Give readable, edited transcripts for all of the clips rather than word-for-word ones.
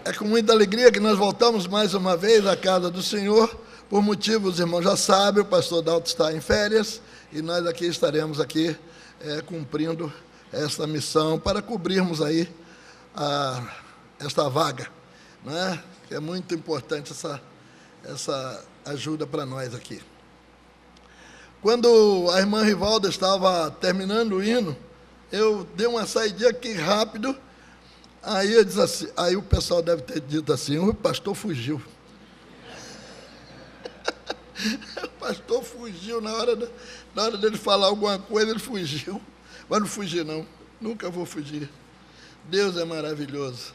É com muita alegria que nós voltamos mais uma vez à casa do Senhor. Por motivos, os irmãos já sabem, o pastor Dalto está em férias e nós aqui estaremos aqui cumprindo esta missão para cobrirmos aí esta vaga, não é? Que é muito importante essa ajuda para nós aqui. Quando a irmã Rivalda estava terminando o hino, eu dei uma saidinha aqui rápido. Aí eu disse assim, aí o pessoal deve ter dito assim, o pastor fugiu. O pastor fugiu, na hora dele falar alguma coisa, ele fugiu. Mas não fugi não, nunca vou fugir. Deus é maravilhoso.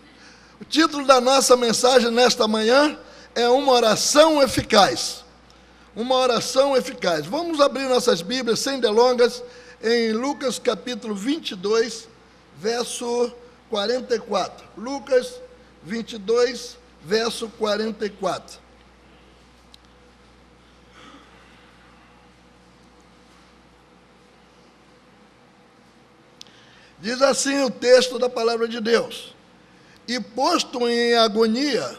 O título da nossa mensagem nesta manhã é uma oração eficaz. Uma oração eficaz. Vamos abrir nossas Bíblias, sem delongas, em Lucas capítulo 22, verso 44. Lucas 22, verso 44. Diz assim o texto da palavra de Deus: e posto em agonia,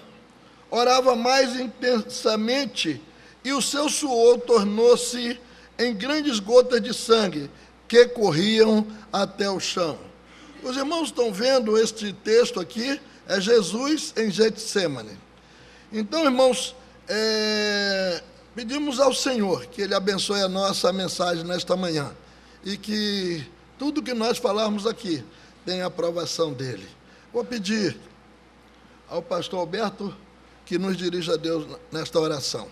orava mais intensamente, e o seu suor tornou-se em grandes gotas de sangue, que corriam até o chão. Os irmãos estão vendo este texto aqui, é Jesus em Getsêmani. Então, irmãos, pedimos ao Senhor que Ele abençoe a nossa mensagem nesta manhã, e que tudo que nós falarmos aqui tenha a aprovação dEle. Vou pedir ao pastor Alberto que nos dirija a Deus nesta oração.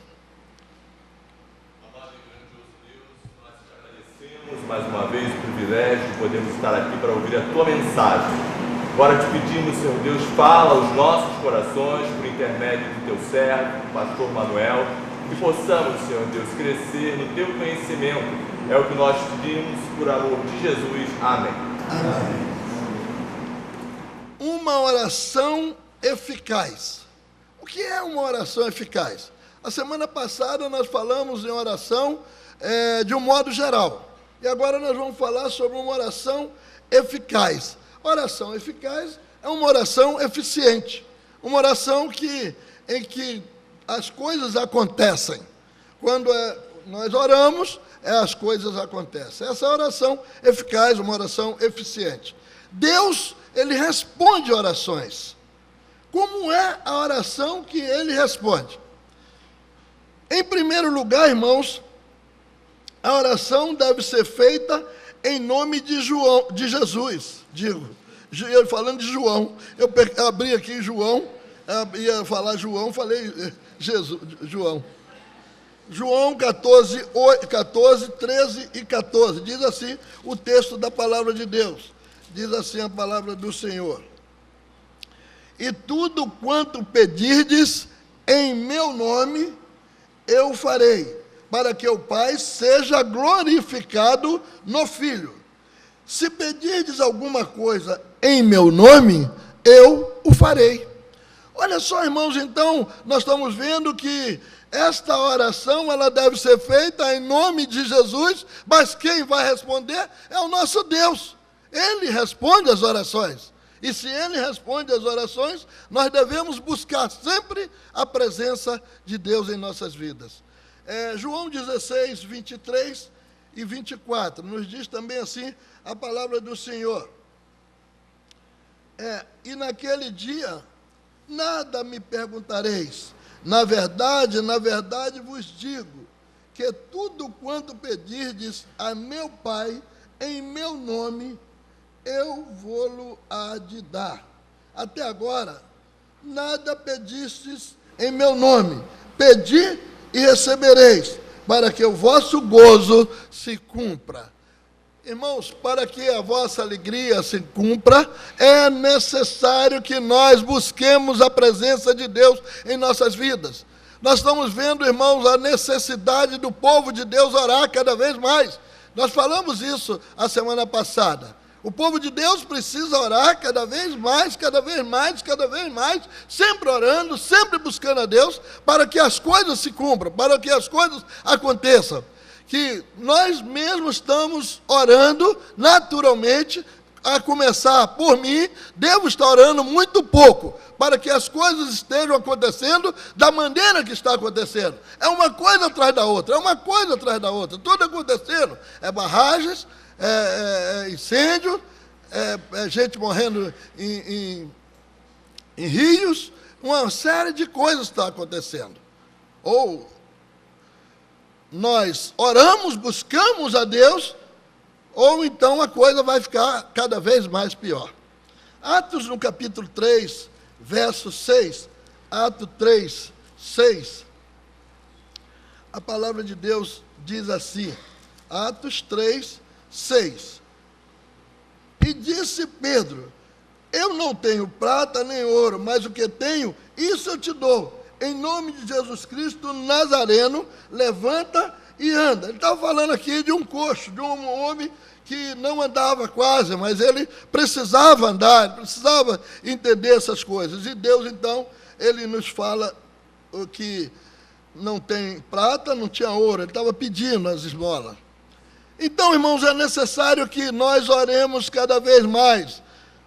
Amado e grandioso Deus, nós te agradecemos mais uma vez o privilégio de podermos estar aqui para ouvir a Tua mensagem. Agora te pedimos, Senhor Deus, fala aos nossos corações por intermédio do Teu servo, o pastor Manuel, que possamos, Senhor Deus, crescer no Teu conhecimento. É o que nós pedimos por amor de Jesus. Amém. Amém. Uma oração eficaz. O que é uma oração eficaz? A semana passada nós falamos em oração de um modo geral. E agora nós vamos falar sobre uma oração eficaz. Oração eficaz é uma oração eficiente. Uma oração em que as coisas acontecem. Quando nós oramos, as coisas acontecem. Essa é a oração eficaz, uma oração eficiente. Deus, Ele responde orações. Como é a oração que Ele responde? Em primeiro lugar, irmãos, a oração deve ser feita em nome de Jesus. Eu falando de João, eu abri aqui João, ia falar João, falei Jesus, João. João 14, 13 e 14, diz assim o texto da palavra de Deus, diz assim a palavra do Senhor: e tudo quanto pedirdes em meu nome, eu farei, para que o Pai seja glorificado no Filho. Se pedirdes alguma coisa em meu nome, eu o farei. Olha só, irmãos, então, nós estamos vendo que esta oração, ela deve ser feita em nome de Jesus, mas quem vai responder é o nosso Deus. Ele responde as orações. E se Ele responde as orações, nós devemos buscar sempre a presença de Deus em nossas vidas. João 16, 23 e 24, nos diz também assim a palavra do Senhor. E naquele dia, nada me perguntareis. Na verdade vos digo, que tudo quanto pedirdes a meu Pai, em meu nome, eu vou-lo há de dar. Até agora, nada pedistes em meu nome. Pedi e recebereis, para que o vosso gozo se cumpra. Irmãos, para que a vossa alegria se cumpra, é necessário que nós busquemos a presença de Deus em nossas vidas. Nós estamos vendo, irmãos, a necessidade do povo de Deus orar cada vez mais. Nós falamos isso a semana passada. O povo de Deus precisa orar cada vez mais, cada vez mais, cada vez mais, sempre orando, sempre buscando a Deus, para que as coisas se cumpram, para que as coisas aconteçam. Que nós mesmos estamos orando naturalmente, a começar por mim, devo estar orando muito pouco, para que as coisas estejam acontecendo da maneira que está acontecendo. É uma coisa atrás da outra, é uma coisa atrás da outra, tudo acontecendo. É barragens, é incêndio, é gente morrendo em rios, uma série de coisas está acontecendo. Ou nós oramos, buscamos a Deus, ou então a coisa vai ficar cada vez mais pior. Atos, no capítulo 3, verso 6, Atos 3, 6, a palavra de Deus diz assim, Atos 3, 6, e disse Pedro, eu não tenho prata nem ouro, mas o que tenho, isso eu te dou. Em nome de Jesus Cristo Nazareno, levanta e anda. Ele estava falando aqui de um coxo, de um homem que não andava quase, mas ele precisava andar, ele precisava entender essas coisas. E Deus, então, ele nos fala que não tem prata, não tinha ouro, ele estava pedindo as esmolas. Então, irmãos, é necessário que nós oremos cada vez mais.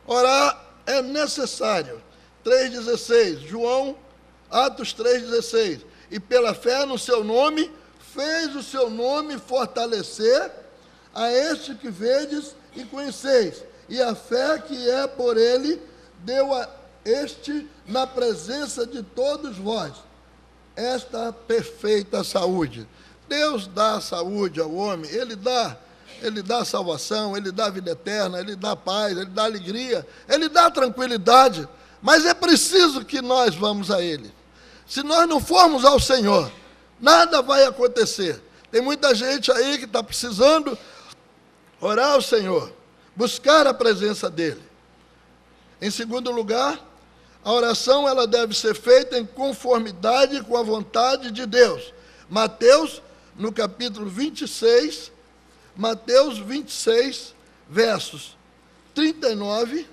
Orar é necessário. 3,16, João, Atos 3,16. E pela fé no seu nome, fez o seu nome fortalecer a este que vedes e conheceis. E a fé que é por ele, deu a este na presença de todos vós esta perfeita saúde. Deus dá saúde ao homem, Ele dá salvação, Ele dá vida eterna, Ele dá paz, Ele dá alegria, Ele dá tranquilidade, mas é preciso que nós vamos a Ele. Se nós não formos ao Senhor, nada vai acontecer. Tem muita gente aí que está precisando orar ao Senhor, buscar a presença dEle. Em segundo lugar, a oração ela deve ser feita em conformidade com a vontade de Deus. Mateus, no capítulo 26, Mateus 26, versos 39,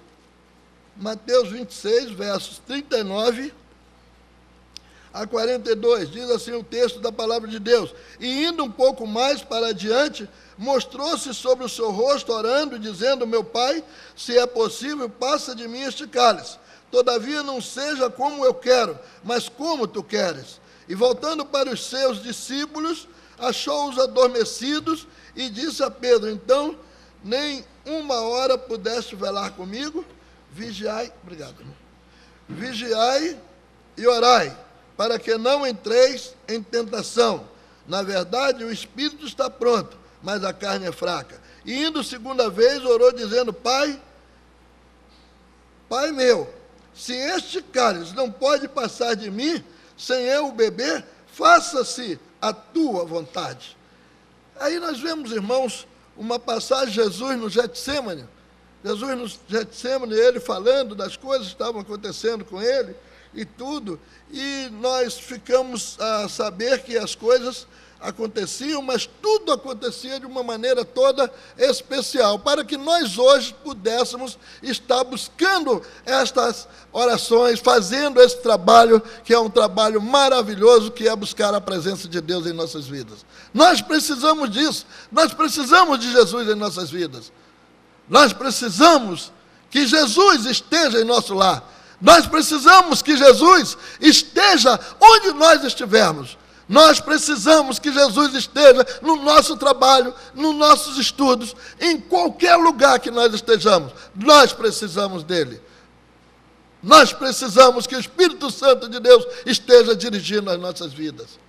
Mateus 26, versos 39 a 42, diz assim o texto da palavra de Deus. E indo um pouco mais para adiante, mostrou-se sobre o seu rosto, orando, dizendo, meu Pai, se é possível, passa de mim este cálice. Todavia não seja como eu quero, mas como tu queres. E voltando para os seus discípulos, achou-os adormecidos e disse a Pedro, então, nem uma hora pudeste velar comigo? Vigiai, obrigado, irmão. Vigiai e orai, para que não entreis em tentação. Na verdade, o espírito está pronto, mas a carne é fraca. E indo segunda vez, orou dizendo, Pai meu, se este cálice não pode passar de mim, sem eu o beber, faça-se a tua vontade. Aí nós vemos, irmãos, uma passagem, Jesus no Getsemane, ele falando das coisas que estavam acontecendo com ele e tudo, e nós ficamos a saber que as coisas aconteciam, mas tudo acontecia de uma maneira toda especial, para que nós hoje pudéssemos estar buscando estas orações, fazendo esse trabalho, que é um trabalho maravilhoso, que é buscar a presença de Deus em nossas vidas. Nós precisamos disso, nós precisamos de Jesus em nossas vidas. Nós precisamos que Jesus esteja em nosso lar. Nós precisamos que Jesus esteja onde nós estivermos. Nós precisamos que Jesus esteja no nosso trabalho, nos nossos estudos, em qualquer lugar que nós estejamos. Nós precisamos dele. Nós precisamos que o Espírito Santo de Deus esteja dirigindo as nossas vidas.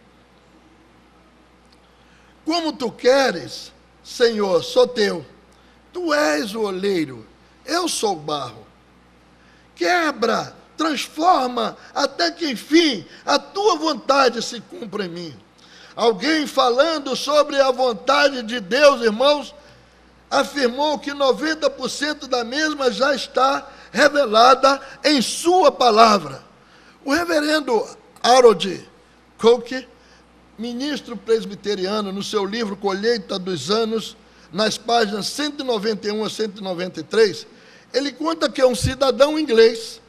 Como tu queres, Senhor, sou teu. Tu és o oleiro, eu sou o barro. Quebra, transforma, até que, enfim, a tua vontade se cumpra em mim. Alguém falando sobre a vontade de Deus, irmãos, afirmou que 90% da mesma já está revelada em sua palavra. O reverendo Harold Coke, ministro presbiteriano, no seu livro Colheita dos Anos, nas páginas 191 a 193, ele conta que é um cidadão inglês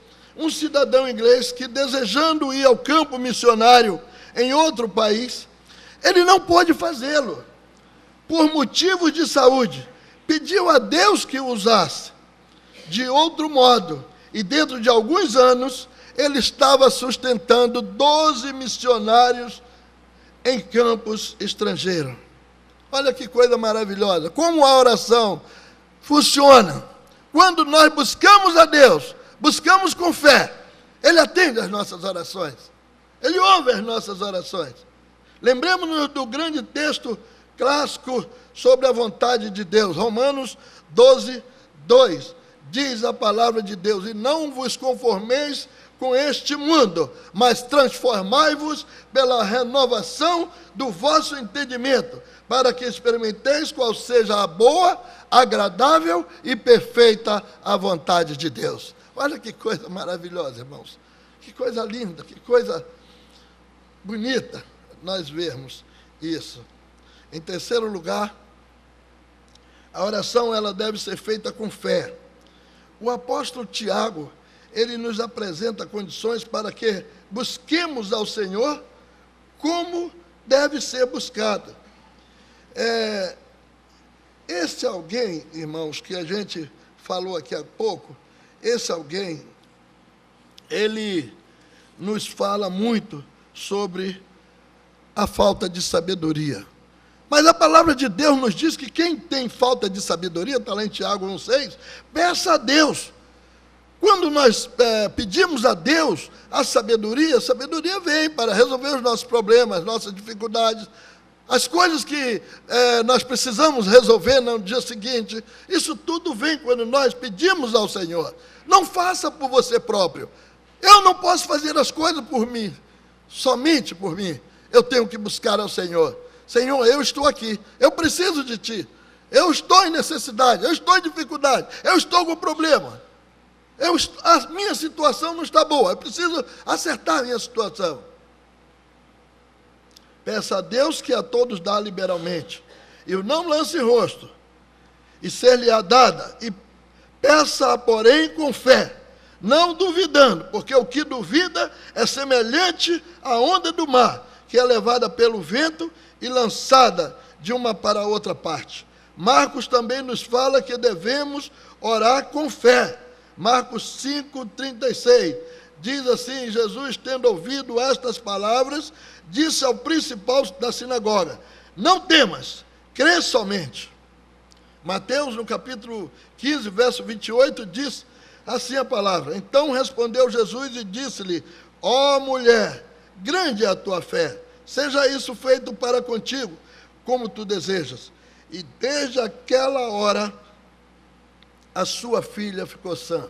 que, desejando ir ao campo missionário em outro país, ele não pôde fazê-lo, por motivos de saúde. Pediu a Deus que o usasse. de outro modo. E dentro de alguns anos, ele estava sustentando 12 missionários em campos estrangeiros. Olha que coisa maravilhosa. Como a oração funciona. Quando nós buscamos a Deus, buscamos com fé, Ele atende as nossas orações. Ele ouve as nossas orações. Lembremos-nos do grande texto clássico sobre a vontade de Deus. Romanos 12, 2. Diz a palavra de Deus: e não vos conformeis com este mundo, mas transformai-vos pela renovação do vosso entendimento, para que experimenteis qual seja a boa, agradável e perfeita a vontade de Deus. Olha que coisa maravilhosa, irmãos. Que coisa linda, que coisa bonita nós vermos isso. Em terceiro lugar, a oração ela deve ser feita com fé. O apóstolo Tiago, ele nos apresenta condições para que busquemos ao Senhor como deve ser buscado. Esse alguém, irmãos, que a gente falou aqui há pouco, esse alguém, ele nos fala muito sobre a falta de sabedoria. Mas a palavra de Deus nos diz que quem tem falta de sabedoria, está lá em Tiago 1,6, peça a Deus. Quando nós pedimos a Deus a sabedoria vem para resolver os nossos problemas, nossas dificuldades, as coisas que nós precisamos resolver no dia seguinte. Isso tudo vem quando nós pedimos ao Senhor. Não faça por você próprio. Eu não posso fazer as coisas por mim, somente por mim. Eu tenho que buscar ao Senhor. Senhor, eu estou aqui, eu preciso de Ti. Eu estou em necessidade, eu estou em dificuldade, eu estou com problema. A minha situação não está boa, eu preciso acertar a minha situação. Peça a Deus que a todos dá liberalmente, e não lance rosto, e ser-lhe-á dada, e peça, porém, com fé, não duvidando, porque o que duvida é semelhante à onda do mar, que é levada pelo vento e lançada de uma para outra parte. Marcos também nos fala que devemos orar com fé. Marcos 5,36, diz assim: Jesus, tendo ouvido estas palavras, disse ao principal da sinagoga: não temas, crê somente. Mateus, no capítulo 15, verso 28, diz assim a palavra: então respondeu Jesus e disse-lhe: ó mulher, grande é a tua fé, seja isso feito para contigo, como tu desejas. E desde aquela hora, a sua filha ficou sã.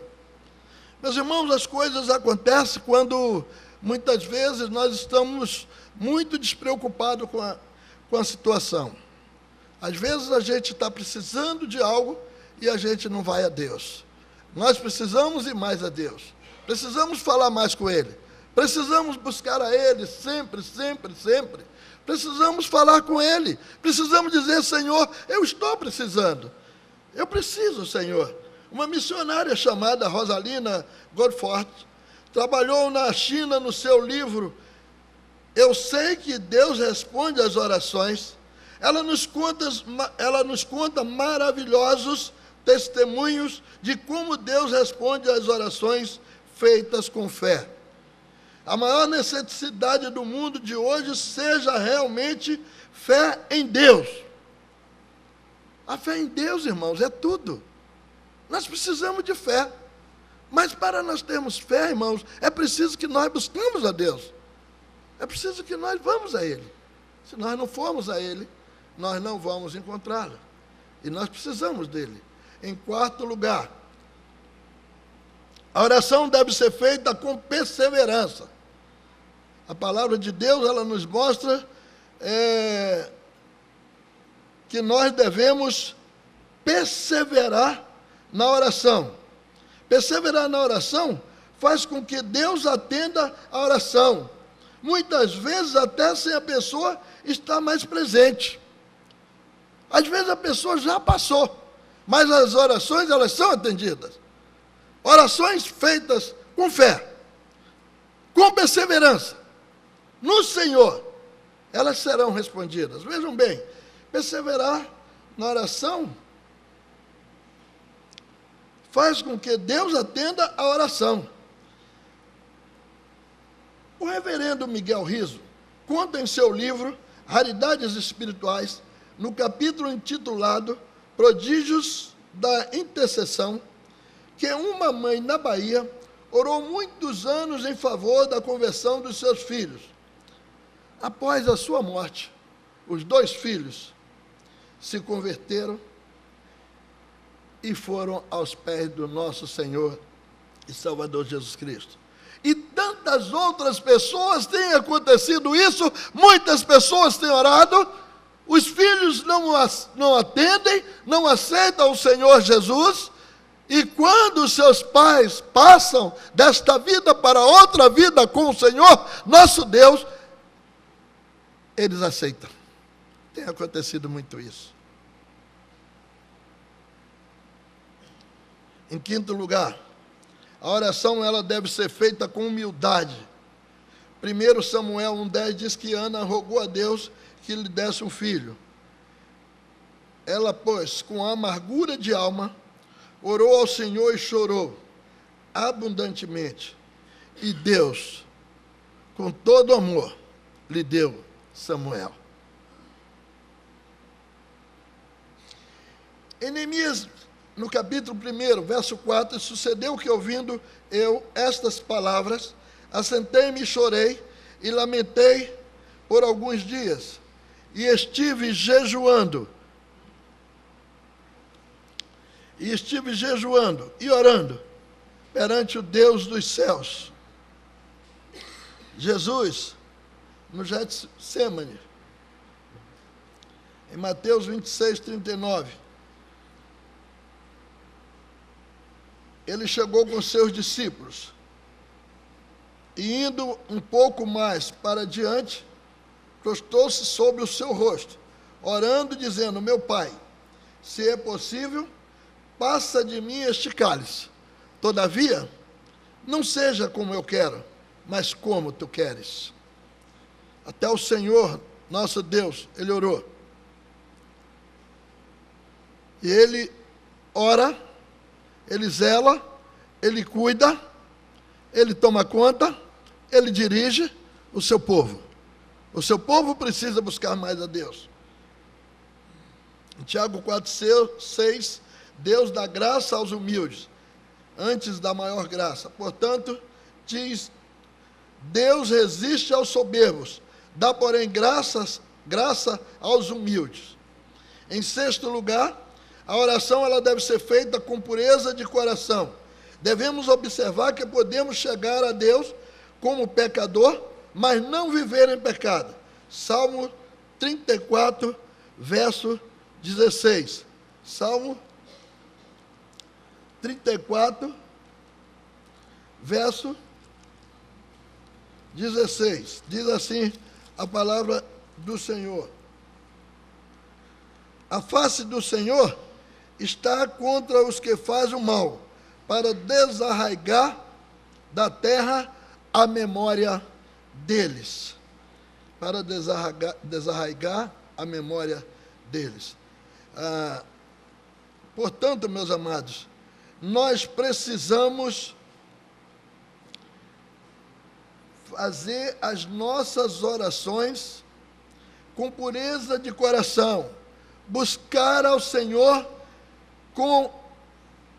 Meus irmãos, as coisas acontecem quando, muitas vezes, nós estamos muito despreocupados com a situação. Às vezes, a gente está precisando de algo e a gente não vai a Deus. Nós precisamos ir mais a Deus. Precisamos falar mais com Ele. Precisamos buscar a Ele sempre, sempre, sempre. Precisamos falar com Ele. Precisamos dizer: Senhor, eu estou precisando. Eu preciso, Senhor. Uma missionária chamada Rosalina Godford trabalhou na China no seu livro Eu Sei que Deus Responde às Orações. Ela nos conta maravilhosos testemunhos de como Deus responde às orações feitas com fé. A maior necessidade do mundo de hoje seja realmente fé em Deus. A fé em Deus, irmãos, é tudo. Nós precisamos de fé. Mas para nós termos fé, irmãos, é preciso que nós busquemos a Deus. É preciso que nós vamos a Ele. Se nós não formos a Ele, nós não vamos encontrá-lo. E nós precisamos dEle. Em quarto lugar, a oração deve ser feita com perseverança. A palavra de Deus, ela nos mostra que nós devemos perseverar na oração. Perseverar na oração faz com que Deus atenda a oração. Muitas vezes até sem a pessoa estar mais presente. Às vezes a pessoa já passou, mas as orações, elas são atendidas. Orações feitas com fé, com perseverança no Senhor, elas serão respondidas. Vejam bem, perseverar na oração faz com que Deus atenda a oração. O reverendo Miguel Riso conta em seu livro Raridades Espirituais, no capítulo intitulado Prodígios da Intercessão, que uma mãe na Bahia orou muitos anos em favor da conversão dos seus filhos. Após a sua morte, os 2 filhos se converteram e foram aos pés do nosso Senhor e Salvador Jesus Cristo. E tantas outras pessoas têm acontecido isso, muitas pessoas têm orado, os filhos não atendem, não aceitam o Senhor Jesus, e quando os seus pais passam desta vida para outra vida com o Senhor, nosso Deus, eles aceitam. Tem acontecido muito isso. Em quinto lugar, a oração ela deve ser feita com humildade. 1 Samuel 1,10 diz que Ana rogou a Deus que lhe desse um filho. Ela, pois, com amargura de alma, orou ao Senhor e chorou abundantemente. E Deus, com todo amor, lhe deu Samuel. Em Neemias, no capítulo 1, verso 4, sucedeu que, ouvindo eu estas palavras, assentei-me e chorei, e lamentei por alguns dias, e estive jejuando e orando perante o Deus dos céus. Jesus, no Getsemane, em Mateus 26, 39, ele chegou com seus discípulos, e indo um pouco mais para diante, prostou-se sobre o seu rosto, orando, dizendo: meu Pai, se é possível, passa de mim este cálice. Todavia, não seja como eu quero, mas como tu queres. Até o Senhor, nosso Deus, ele orou. E ele ora, ele zela, ele cuida, ele toma conta, ele dirige o seu povo. O seu povo precisa buscar mais a Deus. Em Tiago 4,6, Deus dá graça aos humildes, antes da maior graça. Portanto, diz, Deus resiste aos soberbos, dá, porém, graça aos humildes. Em sexto lugar, a oração ela deve ser feita com pureza de coração. Devemos observar que podemos chegar a Deus como pecador, mas não viver em pecado. Salmo 34, verso 16. Salmo 34, verso 16. Diz assim a palavra do Senhor: a face do Senhor está contra os que fazem o mal, para desarraigar da terra a memória deles. Para desarraigar a memória deles. Portanto, meus amados, nós precisamos fazer as nossas orações com pureza de coração, buscar ao Senhor com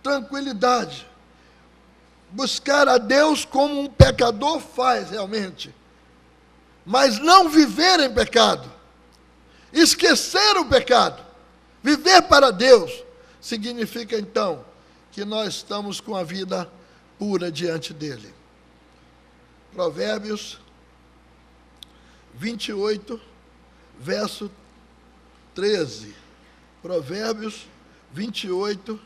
tranquilidade, buscar a Deus como um pecador faz realmente, mas não viver em pecado, esquecer o pecado. Viver para Deus significa então que nós estamos com a vida pura diante dele. Provérbios 28, verso 13. Provérbios 28,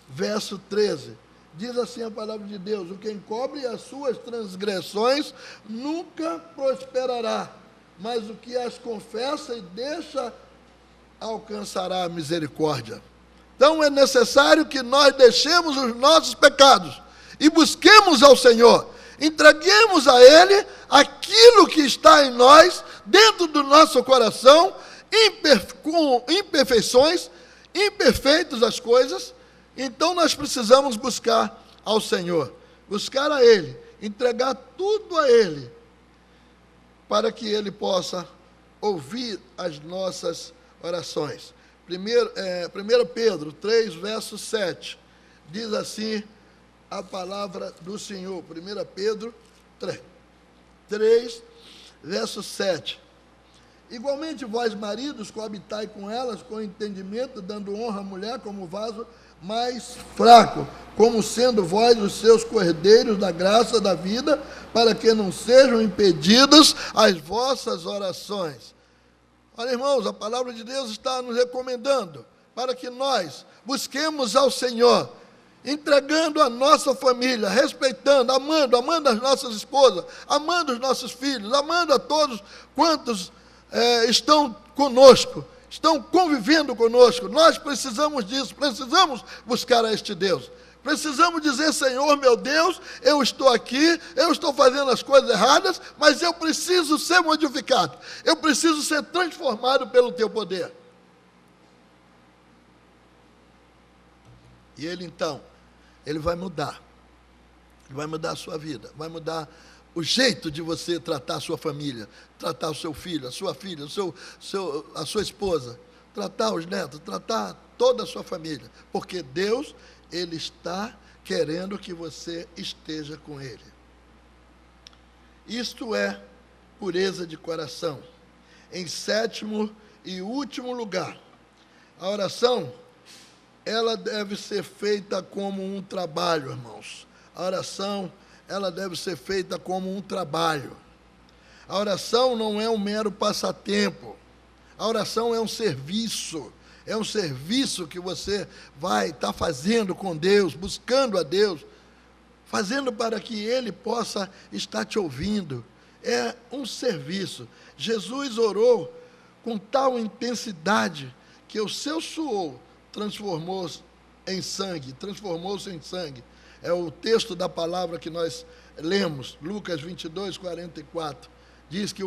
verso 13. Diz assim a palavra de Deus: o que encobre as suas transgressões nunca prosperará, mas o que as confessa e deixa alcançará a misericórdia. Então é necessário que nós deixemos os nossos pecados e busquemos ao Senhor, entreguemos a Ele aquilo que está em nós, dentro do nosso coração, com imperfeições, imperfeitas as coisas, Então nós precisamos buscar ao Senhor, buscar a Ele, entregar tudo a Ele, para que Ele possa ouvir as nossas orações. 1 Pedro 3, verso 7, diz assim a palavra do Senhor. 1 Pedro 3, verso 7. Igualmente vós, maridos, coabitai com elas com entendimento, dando honra à mulher como vaso mais fraco, como sendo vós os seus cordeiros da graça da vida, para que não sejam impedidas as vossas orações. Olha, irmãos, a palavra de Deus está nos recomendando para que nós busquemos ao Senhor, entregando a nossa família, respeitando, amando as nossas esposas, amando os nossos filhos, amando a todos quantos estão conosco, estão convivendo conosco. Nós precisamos disso, precisamos buscar a este Deus. Precisamos dizer: Senhor, meu Deus, eu estou aqui, eu estou fazendo as coisas erradas, mas eu preciso ser modificado, eu preciso ser transformado pelo teu poder. E Ele então, Ele vai mudar a sua vida, vai mudar o jeito de você tratar a sua família, tratar o seu filho, a sua filha, a sua esposa, tratar os netos, tratar toda a sua família, porque Deus, Ele está querendo que você esteja com Ele. Isto é pureza de coração. Em sétimo e último lugar, a oração, ela deve ser feita como um trabalho, irmãos. A oração, ela deve ser feita como um trabalho. A oração não é um mero passatempo. A oração é um serviço. É um serviço que você vai estar fazendo com Deus, buscando a Deus, fazendo para que Ele possa estar te ouvindo. É um serviço. Jesus orou com tal intensidade que o seu suor transformou-se em sangue. É o texto da palavra que nós lemos, Lucas 22, 44. Diz que,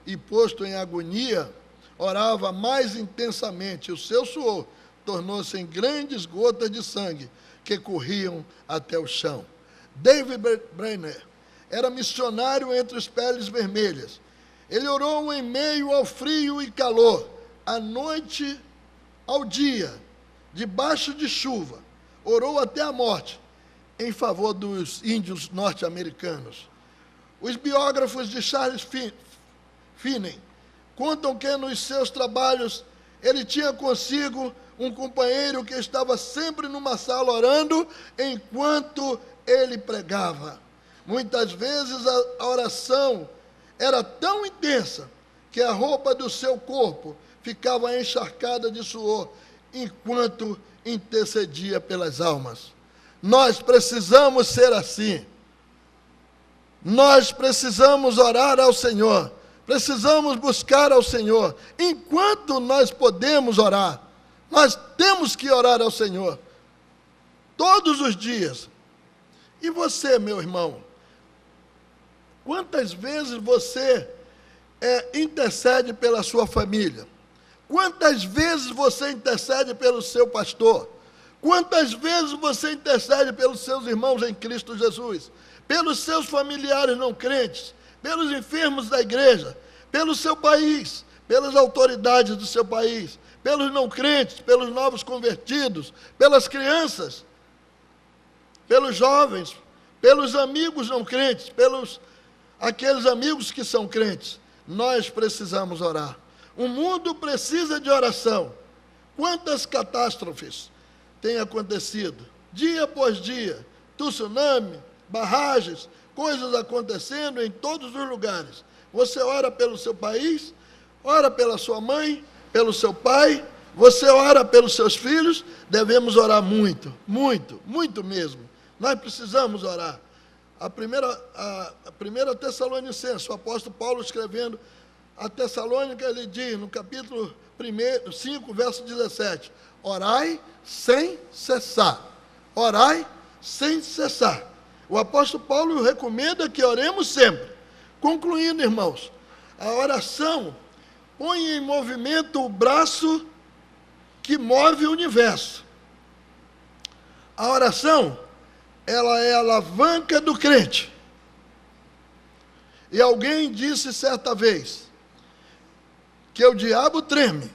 e posto em agonia, orava mais intensamente. O seu suor tornou-se em grandes gotas de sangue que corriam até o chão. David Brenner era missionário entre as peles vermelhas. Ele orou em meio ao frio e calor, à noite ao dia, debaixo de chuva. Orou até a morte em favor dos índios norte-americanos. Os biógrafos de Charles Finney contam que nos seus trabalhos ele tinha consigo um companheiro que estava sempre numa sala orando enquanto ele pregava. Muitas vezes a oração era tão intensa que a roupa do seu corpo ficava encharcada de suor enquanto intercedia pelas almas. Nós precisamos ser assim. Nós precisamos orar ao Senhor. Precisamos buscar ao Senhor. Enquanto nós podemos orar, nós temos que orar ao Senhor. Todos os dias. E você, meu irmão? Quantas vezes você intercede pela sua família? Quantas vezes você intercede pelo seu pastor? Quantas vezes você intercede pelos seus irmãos em Cristo Jesus? Pelos seus familiares não crentes? Pelos enfermos da igreja? Pelo seu país? Pelas autoridades do seu país? Pelos não crentes? Pelos novos convertidos? Pelas crianças? Pelos jovens? Pelos amigos não crentes? Pelos aqueles amigos que são crentes? Nós precisamos orar. O mundo precisa de oração. Quantas catástrofes têm acontecido? Dia após dia. Tsunami, barragens, coisas acontecendo em todos os lugares. Você ora pelo seu país, ora pela sua mãe, pelo seu pai, você ora pelos seus filhos. Devemos orar muito, muito, muito mesmo. Nós precisamos orar. A primeira Tessalonicenses, o apóstolo Paulo escrevendo a Tessalônica, ele diz no capítulo 5, verso 17, orai sem cessar. Orai sem cessar. O apóstolo Paulo recomenda que oremos sempre. Concluindo, irmãos, a oração põe em movimento o braço que move o universo. A oração, ela é a alavanca do crente. E alguém disse certa vez que o diabo treme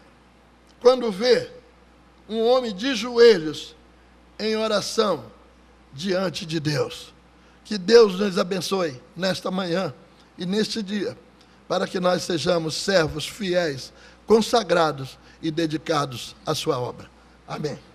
quando vê um homem de joelhos em oração diante de Deus. Que Deus nos abençoe nesta manhã e neste dia, para que nós sejamos servos fiéis, consagrados e dedicados à sua obra. Amém.